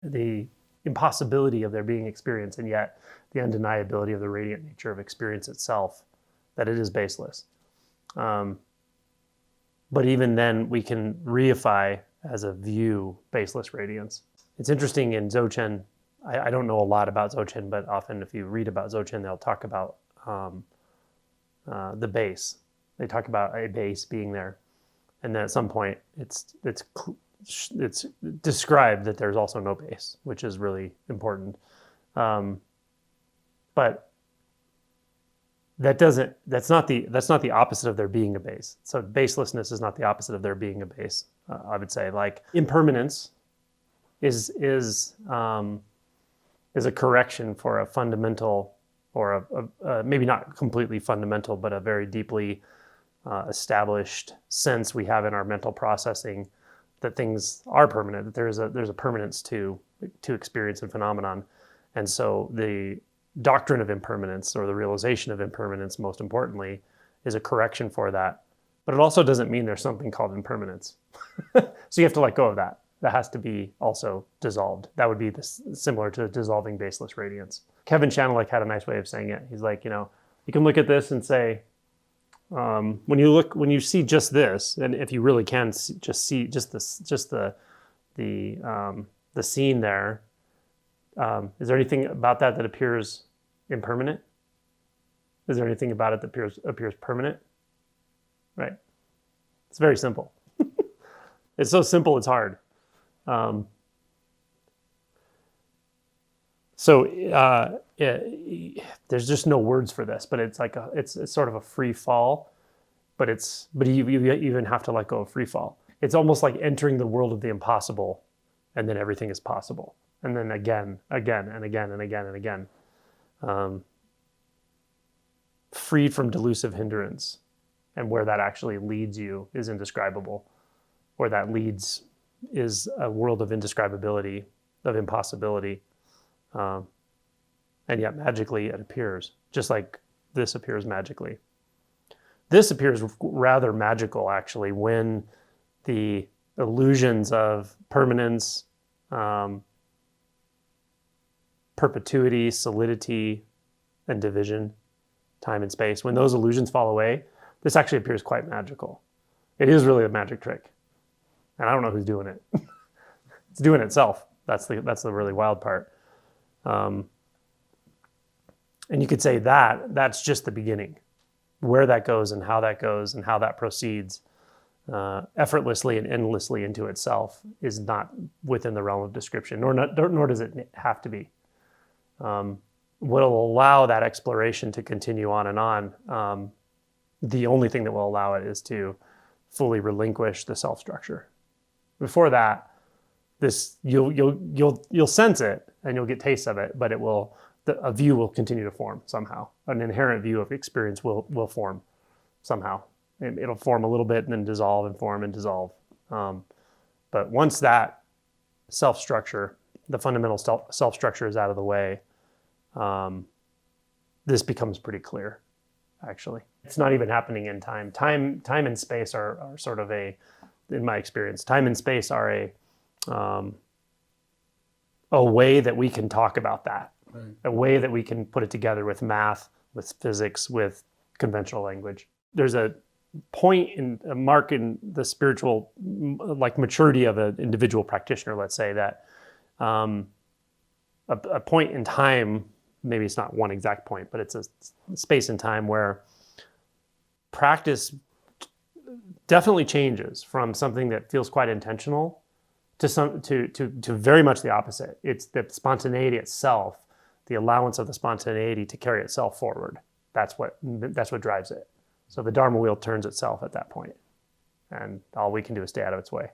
the impossibility of there being experience, and yet the undeniability of the radiant nature of experience itself, that it is baseless. But even then, we can reify as a view baseless radiance. It's interesting in Dzogchen, I don't know a lot about Dzogchen, but often if you read about Dzogchen, they'll talk about the base. They talk about a base being there. And then at some point, it's described that there's also no base, which is really important. But that's not the opposite of there being a base. So baselessness is not the opposite of there being a base. I would say, like, impermanence is a correction for a fundamental, or a maybe not completely fundamental, but a very deeply established sense we have in our mental processing that things are permanent, that there's a permanence to experience and phenomenon. And so the doctrine of impermanence, or the realization of impermanence, most importantly, is a correction for that. But it also doesn't mean there's something called impermanence. So you have to let go of that. That has to be also dissolved. That would be similar to dissolving baseless radiance. Kevin Chanelek had a nice way of saying it. He's like, you can look at this and say, when you see just this, and if you really can see the scene there, is there anything about that appears impermanent? Is there anything about it that appears permanent? Right. It's very simple. It's so simple, it's hard. There's just no words for this, but it's like it's sort of a free fall, but you even have to let go of free fall. It's almost like entering the world of the impossible, and then everything is possible, and then again, and again, and again, and again. Freed from delusive hindrance, and where that actually leads you is indescribable. Where that leads is a world of indescribability, of impossibility. And yet magically it appears, just like this appears magically. This appears rather magical, actually, when the illusions of permanence, perpetuity, solidity, and division, time and space, when those illusions fall away, this actually appears quite magical. It is really a magic trick. And I don't know who's doing it. It's doing itself. That's the really wild part. And you could say that's just the beginning. Where that goes and how that proceeds effortlessly and endlessly into itself is not within the realm of description, nor does it have to be. What will allow that exploration to continue on and on, the only thing that will allow it is to fully relinquish the self-structure. Before that, you'll sense it and you'll get tastes of it, but a view will continue to form somehow. An inherent view of experience will form somehow. It'll form a little bit and then dissolve and form and dissolve. But once that self-structure, the fundamental self-structure is out of the way, this becomes pretty clear, actually. It's not even happening in time. Time and space are sort of in my experience, time and space are a way that we can talk about that, right. A way that we can put it together with math, with physics, with conventional language. There's a mark in the spiritual, like, maturity of an individual practitioner, let's say, that a point in time, maybe it's not one exact point, but it's a space and time where practice definitely changes from something that feels quite intentional to very much the opposite. It's the spontaneity itself, the allowance of the spontaneity to carry itself forward. That's what drives it. So the Dharma wheel turns itself at that point, and all we can do is stay out of its way.